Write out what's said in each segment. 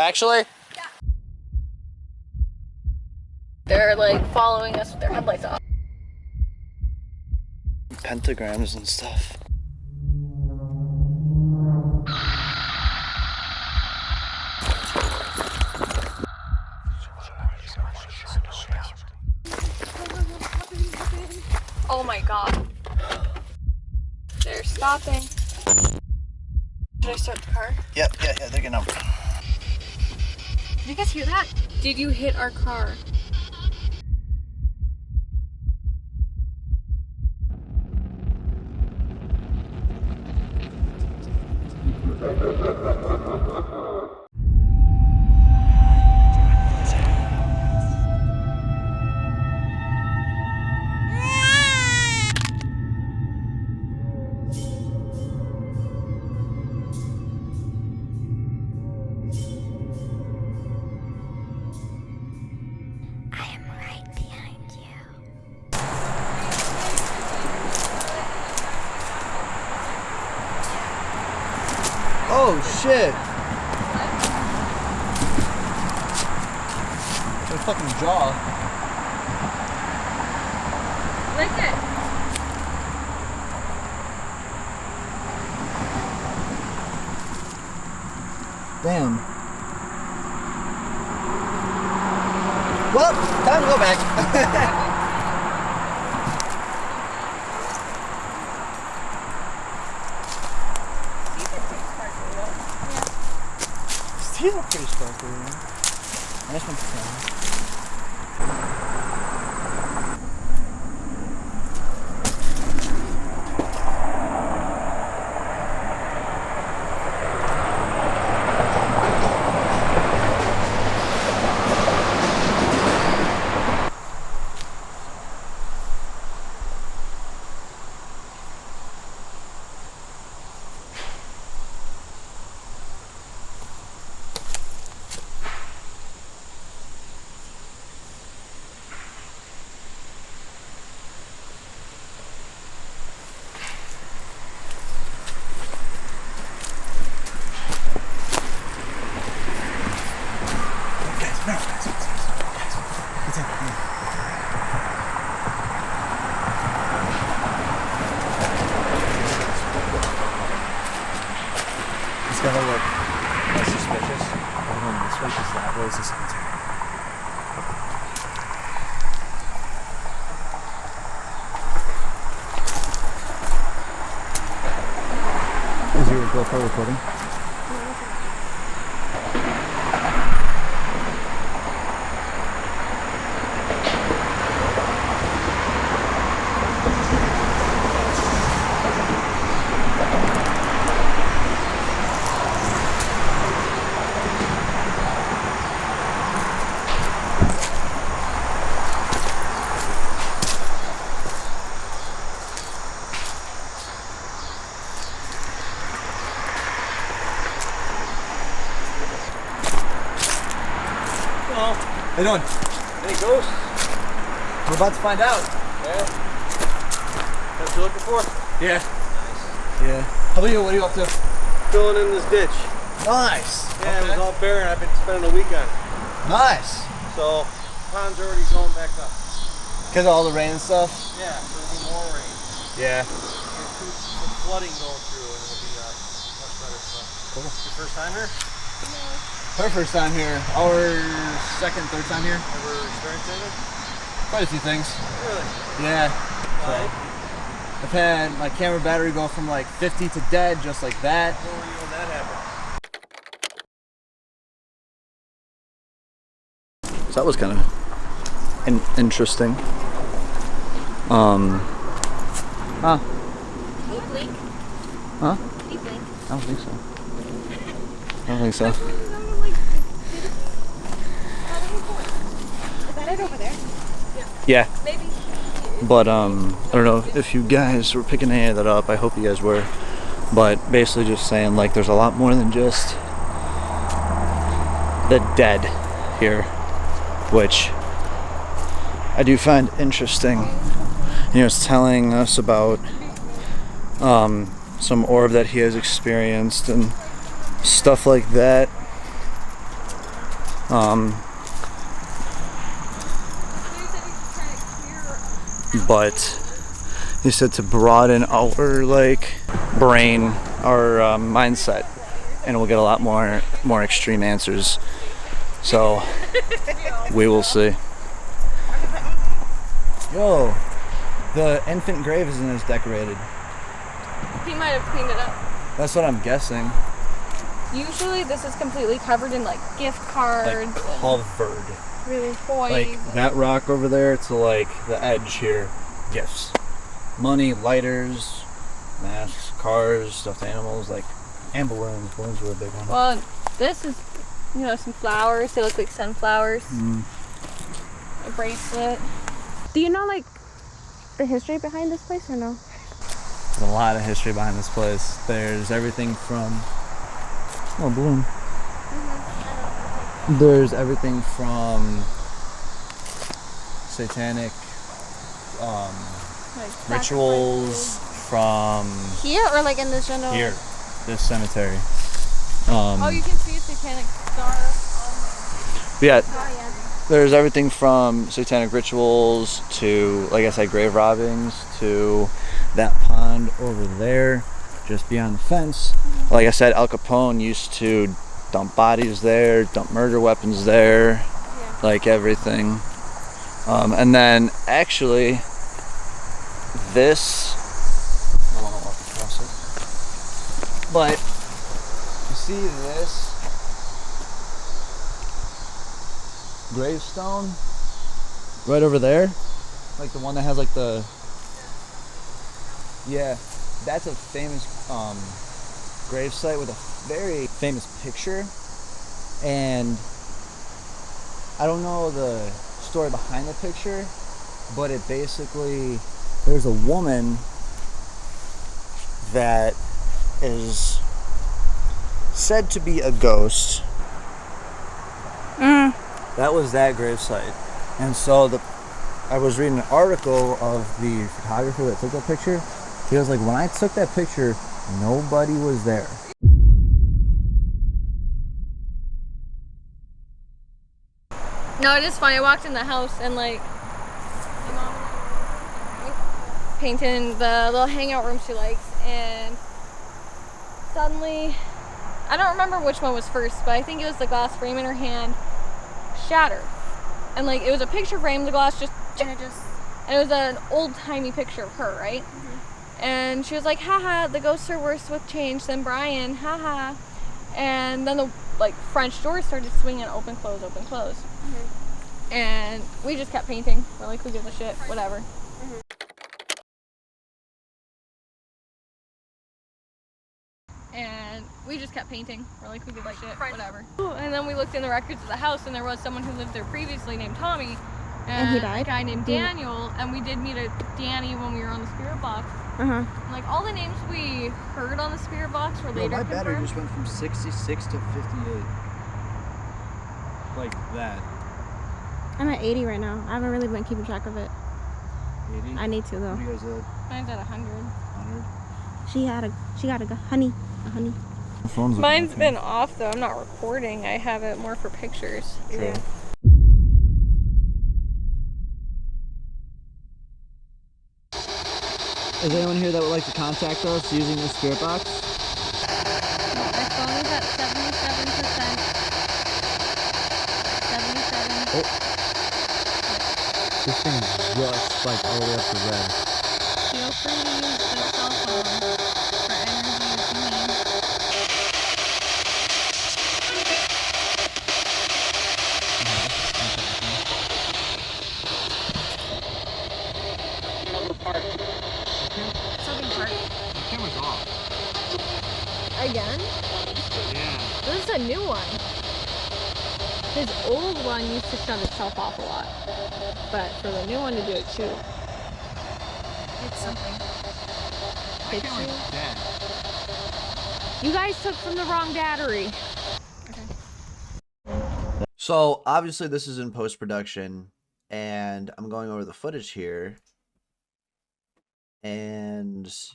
actually? Yeah. They're like following us with their headlights off. Pentagrams and stuff. Oh my god. They're stopping. Should I start the car? Yep, yeah, they're getting over. Did you guys hear that? Did you hit our car? Oh shit! My fucking jaw. Lick it. Damn. Well, time to go back. These are pretty sparkly. Nice one for It's gonna look less suspicious. I'm going this way because that way is the cemetery. Is your GoPro recording? How you doing? Any ghosts? We're about to find out. Yeah. That's what you're looking for? Yeah. Nice. Yeah. How about you? What are you up to? Filling in this ditch. Nice. Yeah, it was all barren. I've been spending a week on it. Nice. So, pond's already going back up. Because of all the rain and stuff? Yeah, there'll be more rain. Yeah. Some flooding going through and it'll be much better stuff. Cool. Your first time here? Her first time here. Our second, third time here. Ever experienced anything? Quite a few things. Really? Yeah. So, Like, I've had my camera battery go from like 50 to dead just like that. where were you when that happened? So that was kind of interesting. Huh? Can you blink? Huh? Can you blink? I don't think so. I don't think so. Is that it over there? Yeah. Maybe. But I don't know if you guys were picking any of that up. I hope you guys were. But basically just saying like there's a lot more than just the dead here, which I do find interesting. You know, it's telling us about some orb that he has experienced and stuff like that. But he said to broaden our like brain, our mindset, and we'll get a lot more extreme answers. So we will see. Yo, the infant grave isn't as decorated. He might have cleaned it up. That's what I'm guessing. Usually this is completely covered in like gift cards. Like covered. Really toys. Like that rock over there to like the edge here, gifts. Money, lighters, masks, cars, stuffed animals, like, and balloons. Balloons were a big one. Well, this is, you know, some flowers. They look like sunflowers. A bracelet. Do you know like the history behind this place or no? There's a lot of history behind this place. There's everything from balloon. There's everything from satanic Like rituals from here or like in this general? here, this cemetery. Oh, you can see a satanic star. Yeah, Oh yeah. there's everything from satanic rituals to, like I said, grave robbings to that pond over there, just beyond the fence. Like I said, Al Capone used to dump bodies there, dump murder weapons there, like everything. And then actually, this, I don't want to walk across it, but you see this gravestone right over there, like the one that has like the, yeah, that's a famous grave site with a very famous picture, and I don't know the story behind the picture, but it basically, there's a woman that is said to be a ghost. That was that gravesite. And so I was reading an article of the photographer that took that picture. He was like, when I took that picture, nobody was there. No, it is funny. I walked in the house and like my mom and I were painting the little hangout room she likes, and suddenly, I don't remember which one was first, but I think it was the glass frame in her hand shattered, and like it was a picture frame. The glass just and it was an old-timey picture of her, right? And she was like, haha, the ghosts are worse with change than Brian, haha. And then the like French doors started swinging, open, close, open, close. And we just kept painting. We're like, who gives a shit, whatever. And we just kept painting. We're like, who gives a shit, whatever. And then we looked in the records of the house, and there was someone who lived there previously named Tommy. And he died? A guy named Daniel, and we did meet a Danny when we were on the spirit box. Uh-huh. Like, all the names we heard on the spirit box were later my battery confirmed. just went from 66 to 58. Like that. I'm at 80 right now. I haven't really been keeping track of it. 80? I need to though. What are you guys at? Mine's at 100. 100? She got a honey. The phone's Mine's been off though. I'm not recording. I have it more for pictures. True. Yeah. Is anyone here that would like to contact us using the spirit box? My phone is at 77%. 77. Oh. This thing just spiked all the way up to red. Feel free to use the cell phone for energy if you need. Something part. The camera's off. Again? Yeah. This is a new one. His old one used to shut itself off a lot. But for the new one to do it too. It's something. My Hit camera's you? dead. You guys took from the wrong battery. So obviously this is in post-production, and I'm going over the footage here. And if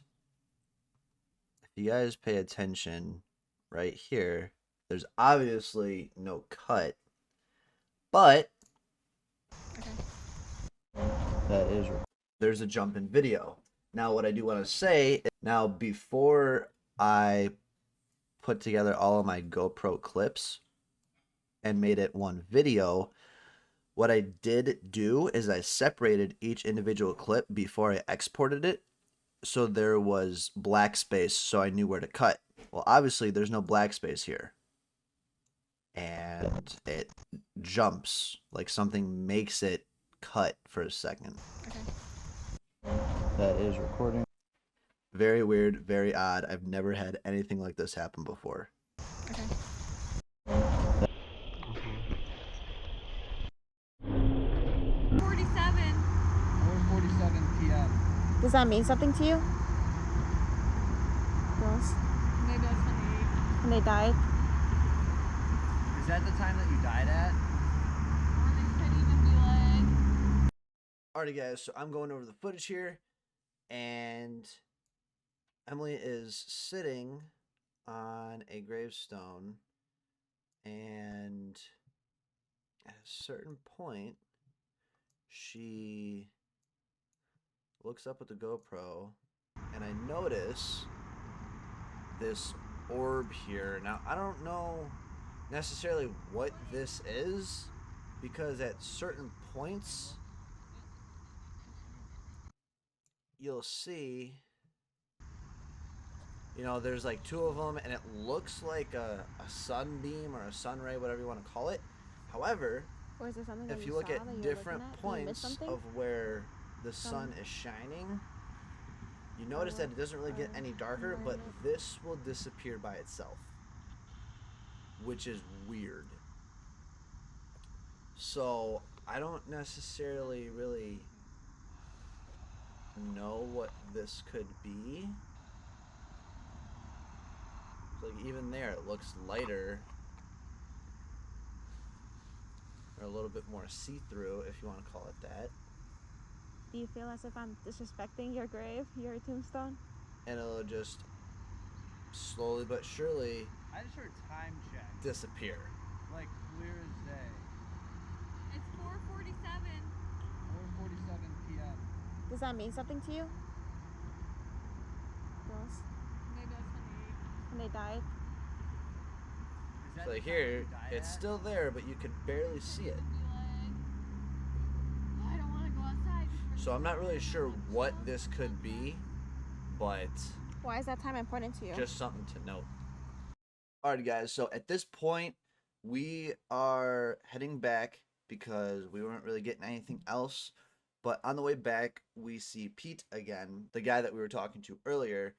you guys pay attention right here, there's obviously no cut. But that is, there's a jump in video. Now, what I do want to say, now before I put together all of my GoPro clips and made it one video, what I did do is I separated each individual clip before I exported it, so there was black space so I knew where to cut. Well, obviously there's no black space here. And it jumps, like something makes it cut for a second. That is recording. Very weird, very odd. I've never had anything like this happen before. Okay. 4:47 p.m. Does that mean something to you? Girls? Maybe that's When they died? Is that the time that you died at? Or they could even be like... Alrighty guys, so I'm going over the footage here, and Emily is sitting on a gravestone, and at a certain point, she looks up at the GoPro, and I notice this orb here. Now, I don't know necessarily what this is, because at certain points you'll see, you know, there's like two of them and it looks like a sunbeam or a sun ray, whatever you want to call it. However, Or is there something that if you you look saw at that you were different looking at? Did you miss points something? of where the sun is shining, you notice that it doesn't really get any darker, but this will disappear by itself, which is weird. So I don't necessarily really know what this could be. Like even there, it looks lighter, or a little bit more see-through, if you want to call it that. Do you feel as if I'm disrespecting your grave, your tombstone? And it'll just slowly but surely I just heard time check, disappear. like clear as day. It's 4:47. 4:47 p.m. Does that mean something to you? Girls? Maybe that's When they died? Is that So the time here, you died it's at? still there, but you could barely see it. I don't want to go outside. So I'm not really sure what this could be, but Why is that time important to you? just something to note. Alright guys, so at this point, we are heading back because we weren't really getting anything else. But on the way back, we see Pete again, the guy that we were talking to earlier.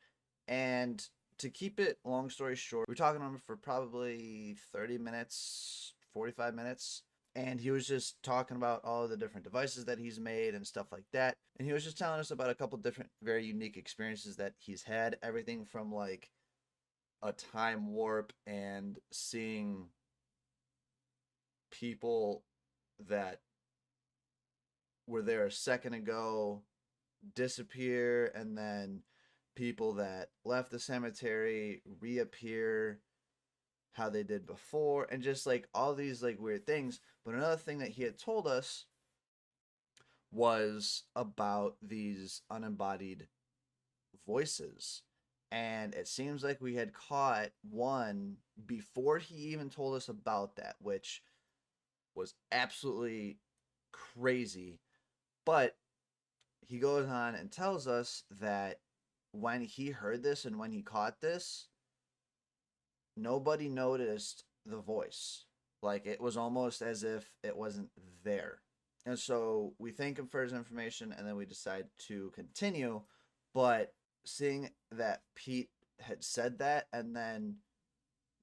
And to keep it long story short, we were talking to him for probably 30 minutes, 45 minutes. And he was just talking about all the different devices that he's made and stuff like that. And he was just telling us about a couple different very unique experiences that he's had. Everything from like a time warp and seeing people that were there a second ago disappear, and then people that left the cemetery reappear how they did before, and just like all these like weird things. But another thing that he had told us was about these unembodied voices, and it seems like we had caught one before he even told us about that, which was absolutely crazy. But he goes on and tells us that when he heard this and when he caught this, nobody noticed the voice. Like, it was almost as if it wasn't there. And so we thank him for his information, and then we decide to continue. But seeing that Pete had said that, and then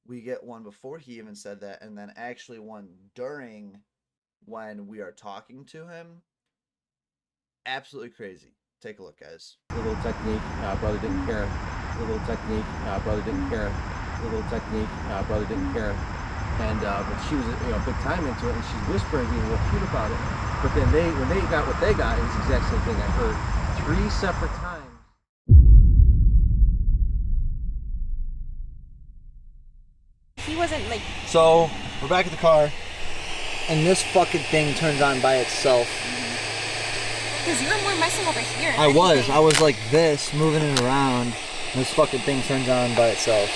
we get one before he even said that, and then actually one during when we are talking to him, absolutely crazy. Take a look, guys. A little technique, brother didn't care. A little technique, brother didn't care. A little technique, brother didn't care. And but she was, big time into it, and she's whispering, being real cute about it. But then when they got what they got, it was the exact same thing I heard 3 separate times. He wasn't like... So we're back at the car, and this fucking thing turns on by itself. Because you were more messing over here. I was like this, moving it around. And this fucking thing turns on by itself.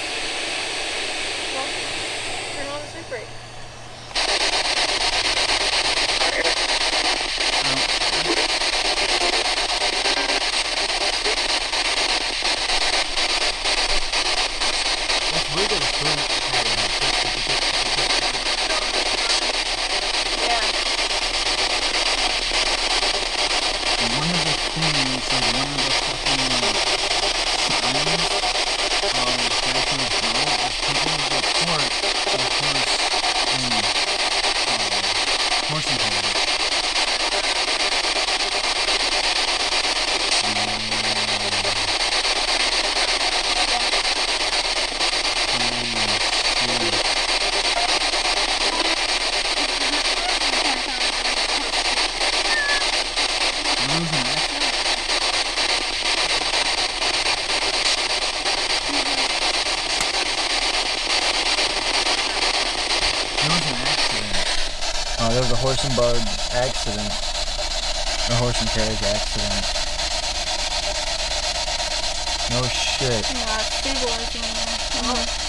Well, turn on the sleep break. There was a horse and bug accident. A horse and carriage accident. No shit. Yeah, stabilizing.